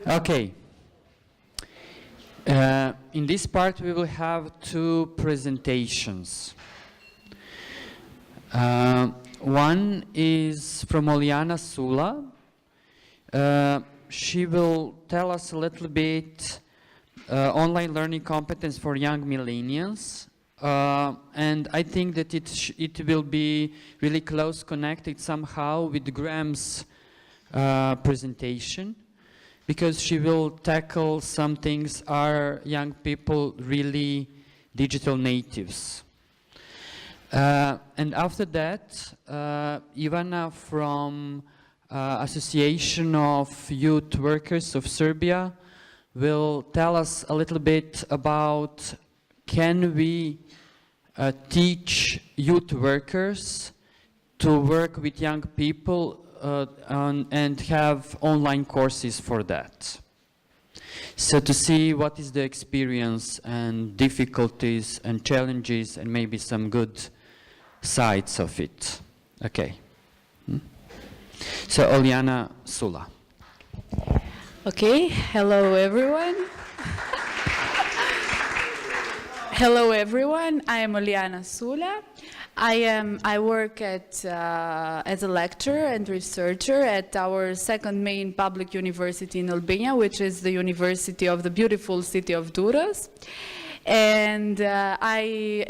Okay. In this part we will have two presentations. One is from Oliana Sula. She will tell us a little bit online learning competence for young millennials. And I think that it will be really close connected somehow with Graham's presentation, because she will tackle some things are young people really digital natives. And after that, Ivana from Association of Youth Workers of Serbia will tell us a little bit about can we teach youth workers to work with young people and have online courses for that. So to see what is the experience and difficulties and challenges and maybe some good sides of it. Okay. So Oliana Sula. Okay, hello everyone. Hello everyone, I am Oliana Sula. I work as a lecturer and researcher at our second main public university in Albania, which is the University of the beautiful city of Durrës. And I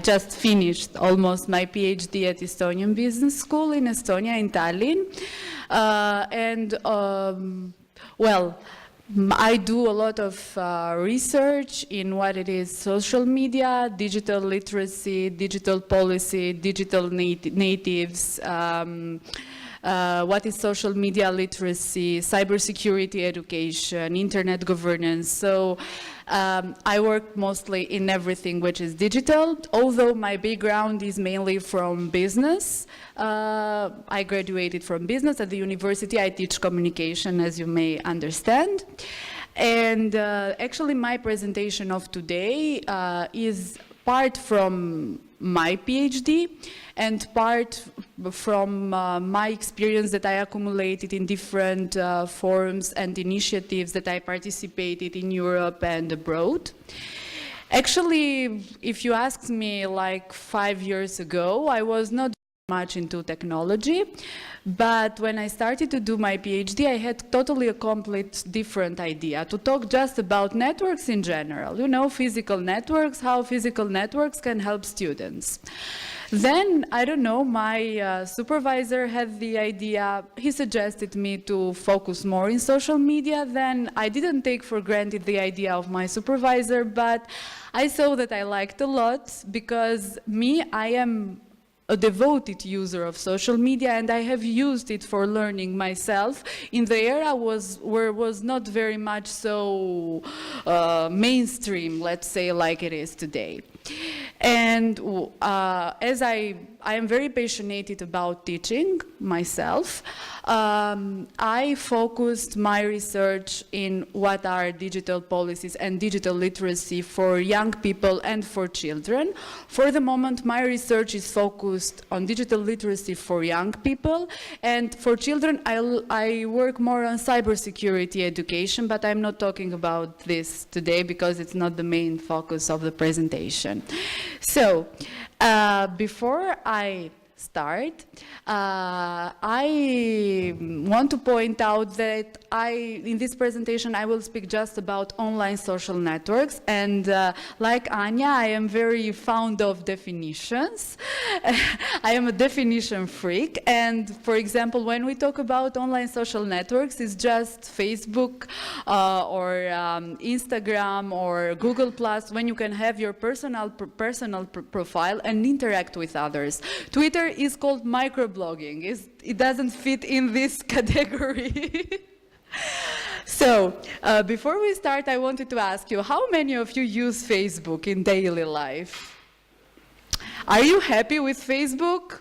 just finished almost my PhD at Estonian Business School in Estonia, in Tallinn. Well, I do a lot of research in what it is social media, digital literacy, digital policy, digital natives, what is social media literacy, cybersecurity education, internet governance. So I work mostly in everything which is digital, although my background is mainly from business. I graduated from business at the university. I teach communication, as you may understand. And actually my presentation of today is part from my PhD and part from my experience that I accumulated in different forums and initiatives that I participated in Europe and abroad. Actually, if you asked me like 5 years ago, I was not much into technology, but when I started to do my PhD, I had totally a complete different idea, to talk just about networks in general, you know, physical networks, how physical networks can help students. Then, I don't know, my supervisor had the idea, he suggested me to focus more in social media. Then I didn't take for granted the idea of my supervisor, but I saw that I liked a lot, because I am a devoted user of social media, and I have used it for learning myself in the era where it was not very much so mainstream, let's say, like it is today. And as I am very passionate about teaching myself, I focused my research in what are digital policies and digital literacy for young people and for children. For the moment, my research is focused on digital literacy for young people, and for children, I work more on cybersecurity education, but I'm not talking about this today because it's not the main focus of the presentation. So, before I start, I want to point out that in this presentation, I will speak just about online social networks, and like Anya, I am very fond of definitions. I am a definition freak, and for example, when we talk about online social networks, it's just Facebook or Instagram or Google+, when you can have your personal profile and interact with others. Twitter is called microblogging. It doesn't fit in this category. So, before we start, I wanted to ask you, how many of you use Facebook in daily life? Are you happy with Facebook?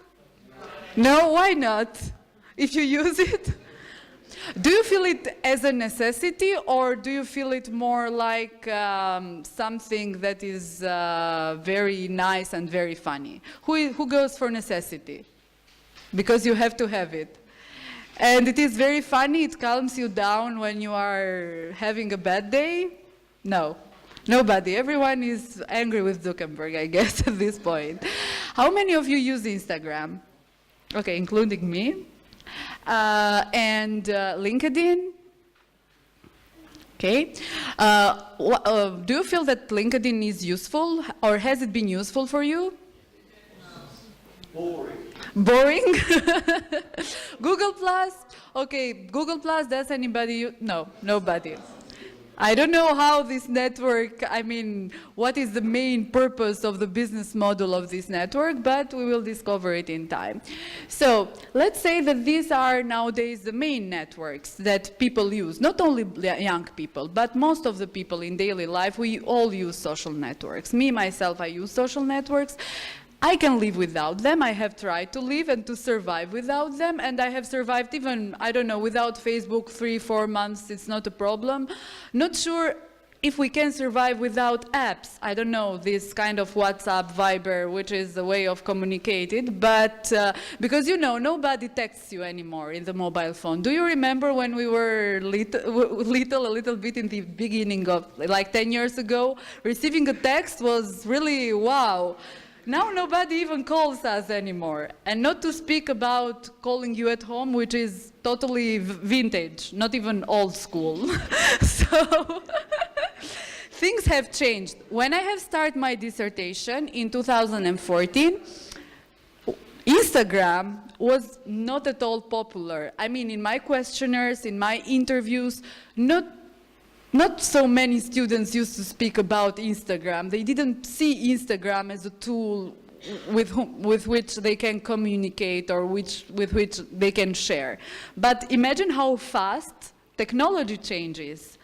No, why not? If you use it? Do you feel it as a necessity, or do you feel it more like something that is very nice and very funny? Who goes for necessity? Because you have to have it. And it is very funny, it calms you down when you are having a bad day. No, nobody. Everyone is angry with Zuckerberg, I guess, at this point. How many of you use Instagram? Okay, including me. And LinkedIn? Okay. Do you feel that LinkedIn is useful, or has it been useful for you? Boring. Boring? Google Plus? Okay, Google Plus, does anybody use? No, nobody. I don't know how this network, I mean, what is the main purpose of the business model of this network, but we will discover it in time. So let's say that these are nowadays the main networks that people use, not only young people, but most of the people in daily life, we all use social networks. Me, myself, I use social networks. I can live without them. I have tried to live and to survive without them, and I have survived even, I don't know, without Facebook 3-4 months, it's not a problem. Not sure if we can survive without apps. I don't know, this kind of WhatsApp, Viber, which is a way of communicating, but because you know, nobody texts you anymore in the mobile phone. Do you remember when we were a little bit in the beginning of, like 10 years ago, receiving a text was really, wow. Now nobody even calls us anymore. And not to speak about calling you at home, which is totally vintage, not even old school. So things have changed. When I have started my dissertation in 2014, Instagram was not at all popular. I mean, in my questionnaires, in my interviews, not so many students used to speak about Instagram. They didn't see Instagram as a tool with which they can communicate or with which they can share. But imagine how fast technology changes.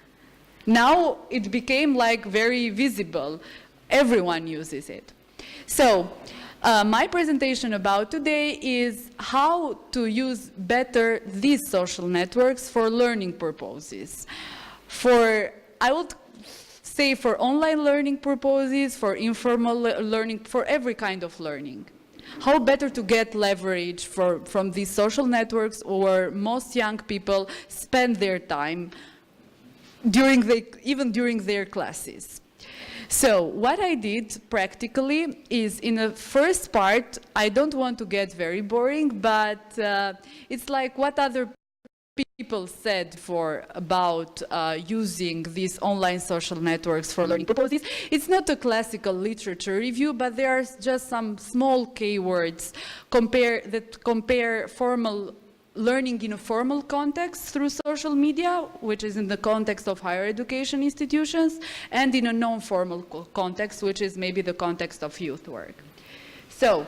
Now it became like very visible. Everyone uses it. So my presentation about today is how to use better these social networks for learning purposes. I would say for online learning purposes, for informal learning, for every kind of learning. How better to get leverage from these social networks where most young people spend their time even during their classes. So what I did practically is, in the first part, I don't want to get very boring, but it's like what other people said about using these online social networks for learning purposes. It's not a classical literature review, but there are just some small keywords that compare formal learning in a formal context through social media, which is in the context of higher education institutions, and in a non-formal context, which is maybe the context of youth work. So,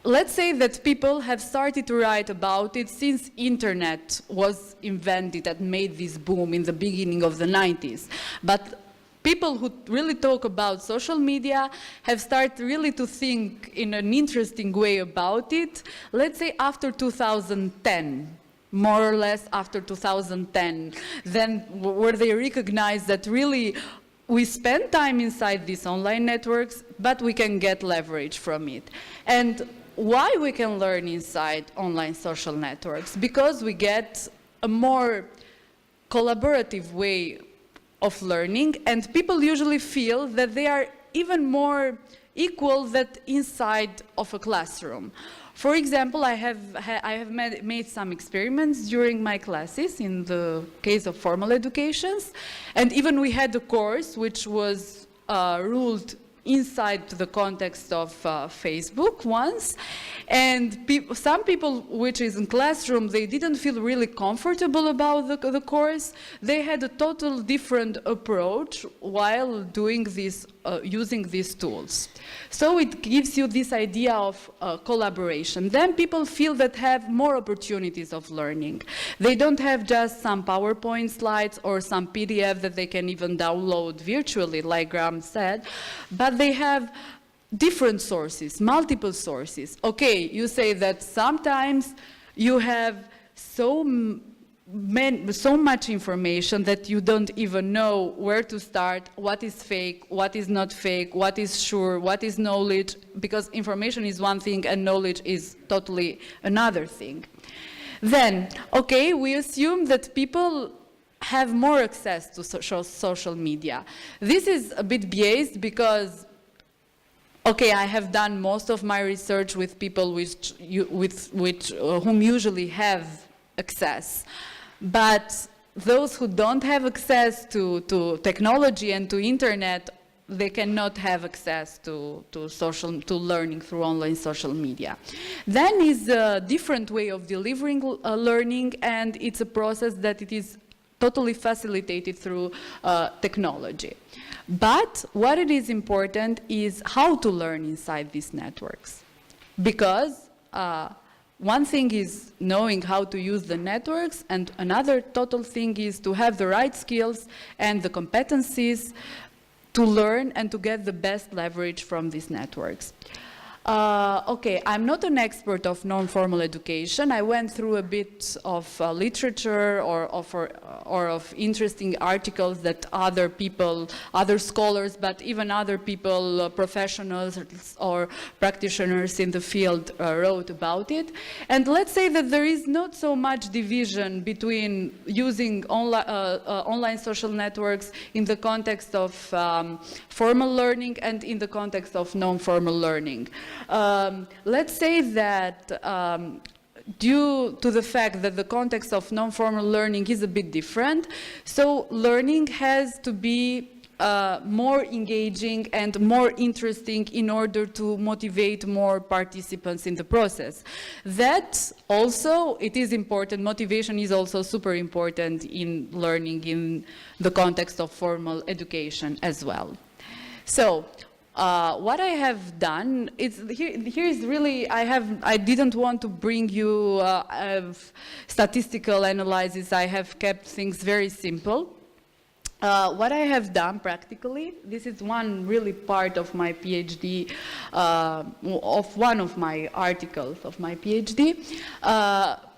let's say that people have started to write about it since internet was invented and made this boom in the beginning of the 90s. But people who really talk about social media have started really to think in an interesting way about it, let's say after 2010. More or less after 2010, then where they recognize that really we spend time inside these online networks, but we can get leverage from it. And why we can learn inside online social networks? Because we get a more collaborative way of learning, and people usually feel that they are even more equal than inside of a classroom. For example, I have made some experiments during my classes in the case of formal educations, and even we had a course which was ruled inside the context of Facebook once, and some people which is in classroom, they didn't feel really comfortable about the course. They had a total different approach while doing this, using these tools. So it gives you this idea of collaboration. Then people feel that have more opportunities of learning. They don't have just some PowerPoint slides or some PDF that they can even download virtually, like Graham said, but they have different sources, multiple sources. Okay, you say that sometimes you have so so much information that you don't even know where to start, what is fake, what is not fake, what is sure, what is knowledge, because information is one thing and knowledge is totally another thing. Then, okay, we assume that people have more access to social media. This is a bit biased because, okay, I have done most of my research with people whom usually have access. But those who don't have access to technology and to internet, they cannot have access to learning through online social media. Then is a different way of delivering learning, and it's a process that it is totally facilitated through technology. But what it is important is how to learn inside these networks. Because one thing is knowing how to use the networks, and another total thing is to have the right skills and the competencies to learn and to get the best leverage from these networks. Okay, I'm not an expert of non-formal education. I went through a bit of literature or of interesting articles that other people, other scholars, but even other people, professionals or practitioners in the field wrote about it. And let's say that there is not so much division between using online social networks in the context of formal learning and in the context of non-formal learning. Let's say that due to the fact that the context of non-formal learning is a bit different, so learning has to be more engaging and more interesting in order to motivate more participants in the process. That also, it is important, motivation is also super important in learning in the context of formal education as well. So, what I have done is here is really I didn't want to bring you statistical analysis. I have kept things very simple. What I have done practically, this is one really part of my PhD, of one of my articles of my PhD.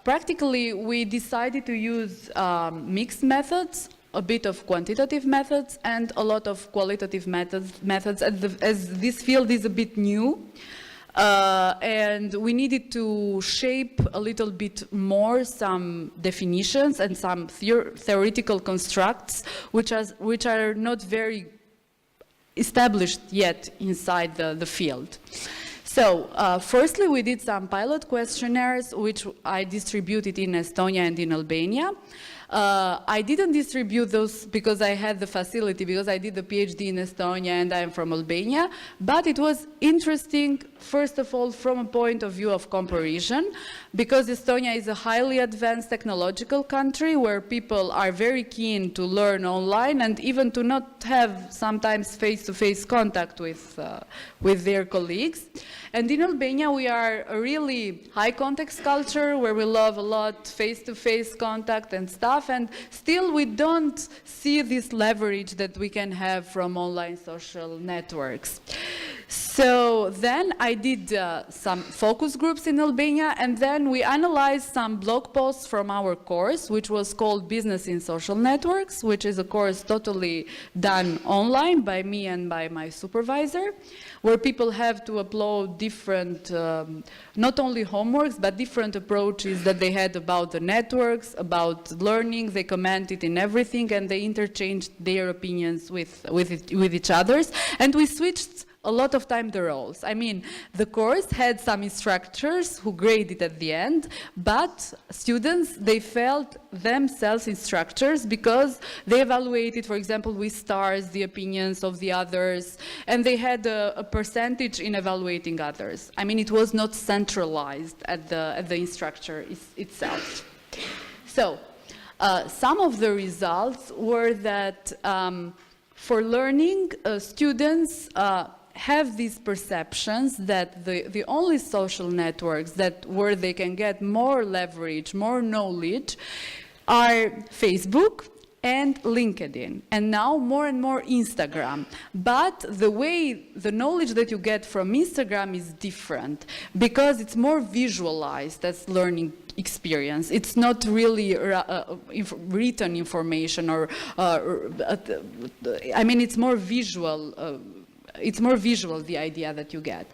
Practically, we decided to use mixed methods, a bit of quantitative methods and a lot of qualitative methods as this field is a bit new. And we needed to shape a little bit more some definitions and some theoretical constructs which are not very established yet inside the field. So, firstly, we did some pilot questionnaires which I distributed in Estonia and in Albania. I didn't distribute those because I had the facility, because I did the PhD in Estonia and I'm from Albania, but it was interesting, first of all, from a point of view of comparison, because Estonia is a highly advanced technological country where people are very keen to learn online and even to not have sometimes face-to-face contact with their colleagues. And in Albania, we are a really high context culture where we love a lot face-to-face contact and stuff, and still we don't see this leverage that we can have from online social networks. So then I did some focus groups in Albania, and then we analyzed some blog posts from our course, which was called Business in Social Networks, which is a course totally done online by me and by my supervisor, where people have to upload different, not only homeworks, but different approaches that they had about the networks, about learning. They commented in everything, and they interchanged their opinions with each other's. And we switched a lot of time the roles. I mean, the course had some instructors who graded at the end, but students, they felt themselves instructors because they evaluated, for example, with stars, the opinions of the others, and they had a percentage in evaluating others. I mean, it was not centralized at the instructor itself. So, some of the results were that for learning, students have these perceptions that the only social networks where they can get more leverage, more knowledge, are Facebook, and LinkedIn, and now more and more Instagram. But the knowledge that you get from Instagram is different because it's more visualized as learning experience. It's not really written information I mean, it's more visual. It's more visual, the idea that you get.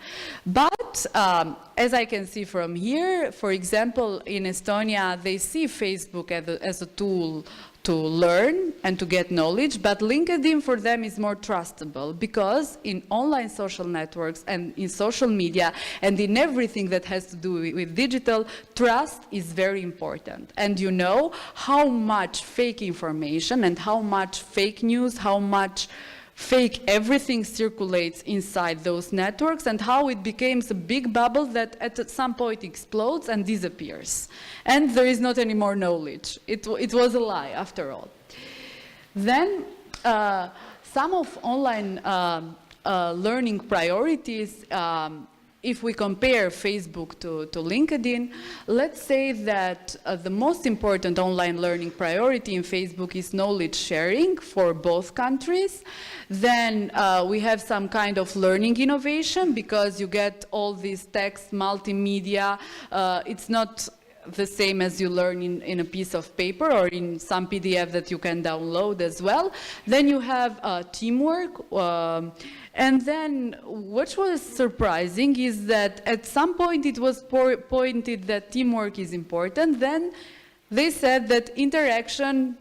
But as I can see from here, for example, in Estonia, they see Facebook as a tool to learn and to get knowledge, but LinkedIn for them is more trustable because in online social networks and in social media and in everything that has to do with digital, trust is very important. And you know how much fake information and how much fake news, how much fake everything circulates inside those networks and how it becomes a big bubble that at some point explodes and disappears. And there is not any more knowledge. It was a lie after all. Then some of online learning priorities, if we compare Facebook to LinkedIn, let's say that the most important online learning priority in Facebook is knowledge sharing for both countries. Then we have some kind of learning innovation because you get all these text, multimedia. It's not the same as you learn in a piece of paper or in some PDF that you can download as well. Then you have teamwork. And then what was surprising is that at some point it was pointed that teamwork is important. Then they said that interaction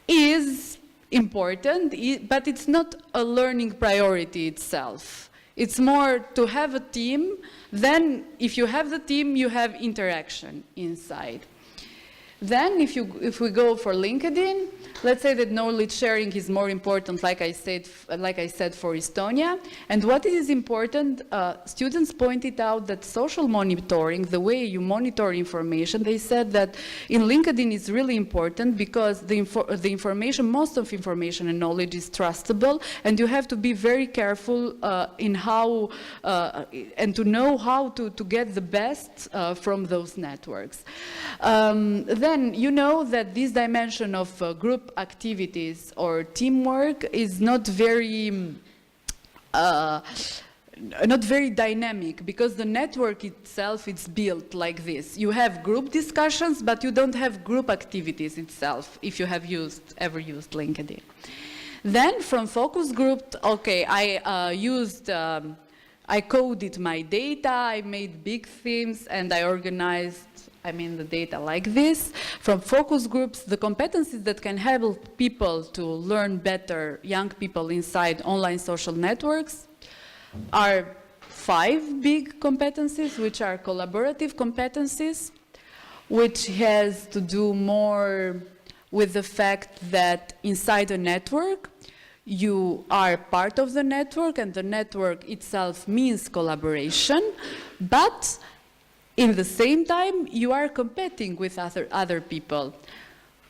is important, but it's not a learning priority itself. It's more to have a team. Then if you have the team, you have interaction inside. Then if we go for LinkedIn, let's say that knowledge sharing is more important, like I said for Estonia. And what is important, students pointed out that social monitoring, the way you monitor information, they said that in LinkedIn is really important because the information, most of information and knowledge is trustable, and you have to be very careful in how, and to know how to get the best from those networks. Then you know that this dimension of group activities or teamwork is not very dynamic because the network itself is built like this. You have group discussions, but you don't have group activities itself if you have ever used LinkedIn. Then from focus group, okay, I coded my data, I made big themes, and I organized the data like this. From focus groups, the competencies that can help people to learn better, young people inside online social networks, are 5 big competencies, which are collaborative competencies, which has to do more with the fact that inside a network, you are part of the network, and the network itself means collaboration, but in the same time, you are competing with other people.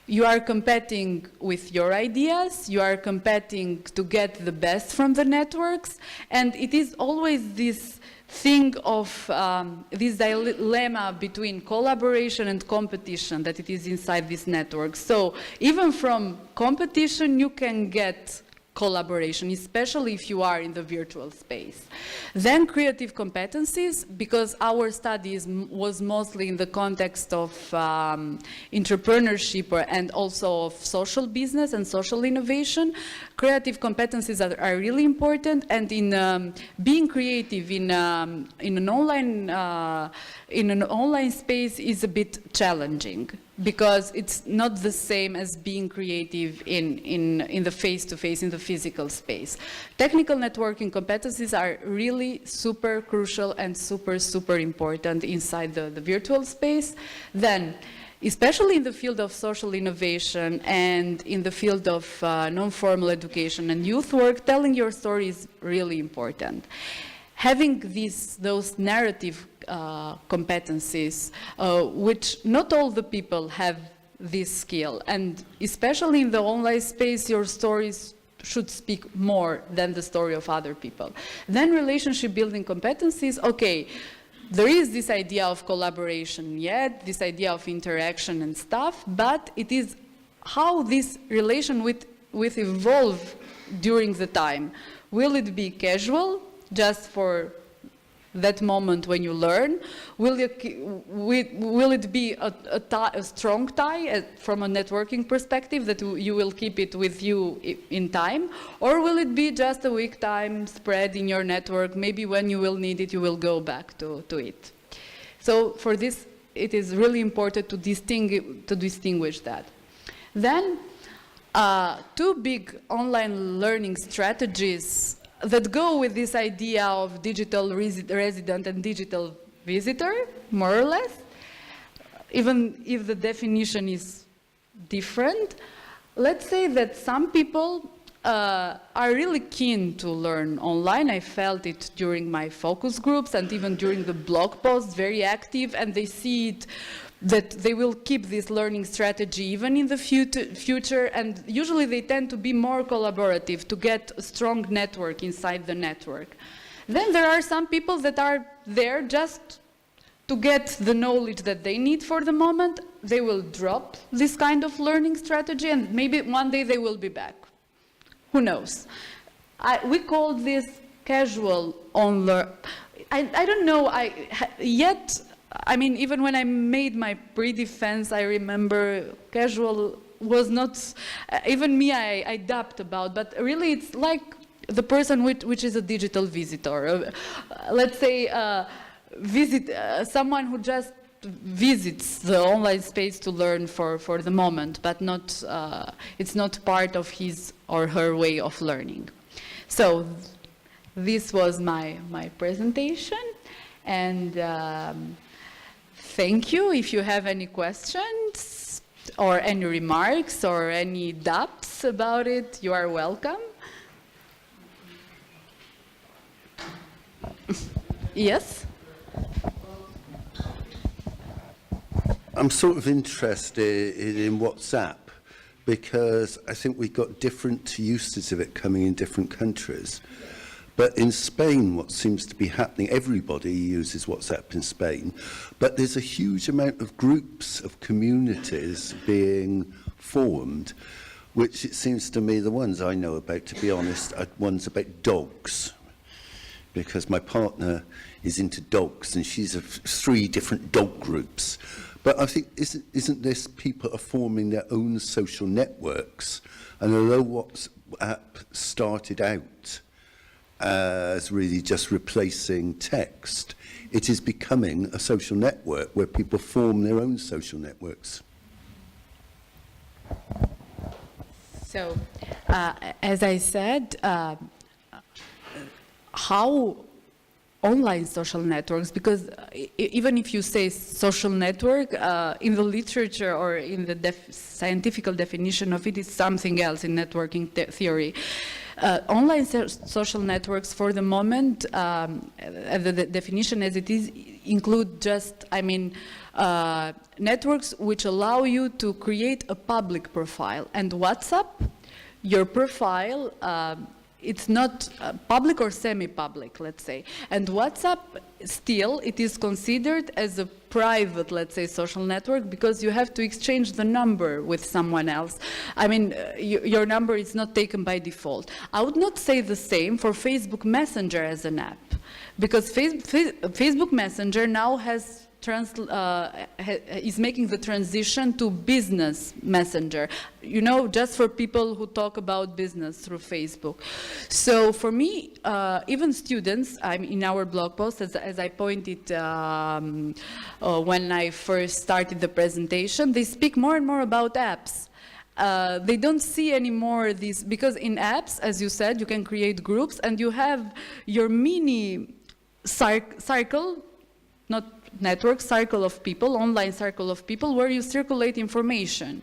You are competing with your ideas, you are competing to get the best from the networks, and it is always this thing of this dilemma between collaboration and competition that it is inside this network. So even from competition, you can get collaboration, especially if you are in the virtual space. Then creative competencies, because our studies was mostly in the context of entrepreneurship and also of social business and social innovation. Creative competencies are really important, and in being creative in an online space is a bit challenging, because it's not the same as being creative in the face-to-face, in the physical space. Technical networking competencies are really super crucial and super important inside the virtual space. Then, especially in the field of social innovation and in the field of non-formal education and youth work, telling your story is really important. Having those narrative competencies, which not all the people have this skill, and especially in the online space, your stories should speak more than the story of other people. Then relationship building competencies, okay, there is this idea of collaboration, this idea of interaction and stuff, but it is how this relation with evolve during the time. Will it be casual, just for that moment when you learn? Will it be a strong tie from a networking perspective that you will keep it with you in time? Or will it be just a weak time spread in your network? Maybe when you will need it, you will go back to it. So for this, it is really important to distinguish that. Then, two big online learning strategies that go with this idea of digital resident and digital visitor, more or less, even if the definition is different. Let's say that some people are really keen to learn online. I felt it during my focus groups and even during the blog posts, very active, and they see it that they will keep this learning strategy even in the future, and usually they tend to be more collaborative, to get a strong network inside the network. Then there are some people that are there just to get the knowledge that they need for the moment. They will drop this kind of learning strategy, and maybe one day they will be back. Who knows? We call this casual online. I don't know yet. I mean, even when I made my pre-defense, I remember casual was not, even me, I adapt about, but really it's like the person which is a digital visitor. Let's say someone who just visits the online space to learn for the moment, but not, it's not part of his or her way of learning. So this was my presentation, and thank you. If you have any questions or any remarks or any doubts about it, you are welcome. Yes? I'm sort of interested in WhatsApp because I think we've got different uses of it coming in different countries. But in Spain, what seems to be happening, everybody uses WhatsApp in Spain, but there's a huge amount of groups of communities being formed, which it seems to me, the ones I know about, to be honest, are ones about dogs. Because my partner is into dogs, and she's of 3 different dog groups. But I think, isn't this people are forming their own social networks? And although WhatsApp started out as really just replacing text, it is becoming a social network where people form their own social networks. So, as I said, how online social networks, because even if you say social network, in the literature or in the scientific definition of it is something else in networking theory. Online social networks for the moment, the definition as it is, include just, networks which allow you to create a public profile. And WhatsApp, your profile, it's not public or semi-public, let's say. And WhatsApp, still, it is considered as a private, let's say, social network, because you have to exchange the number with someone else. Your number is not taken by default. I would not say the same for Facebook Messenger as an app, because Facebook Messenger now is making the transition to business messenger, just for people who talk about business through Facebook. So for me, even students, in our blog post, as I pointed when I first started the presentation, they speak more and more about apps. They don't see anymore these, because in apps, as you said, you can create groups and you have your mini circle, not network, circle of people, online circle of people, where you circulate information.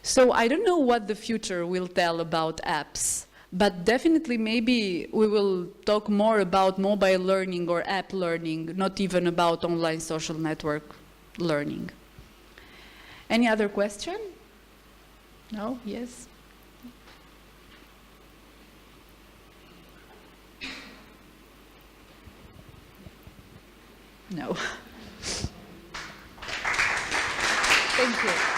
So I don't know what the future will tell about apps, but definitely maybe we will talk more about mobile learning or app learning, not even about online social network learning. Any other question? No? Yes? No. Thank you.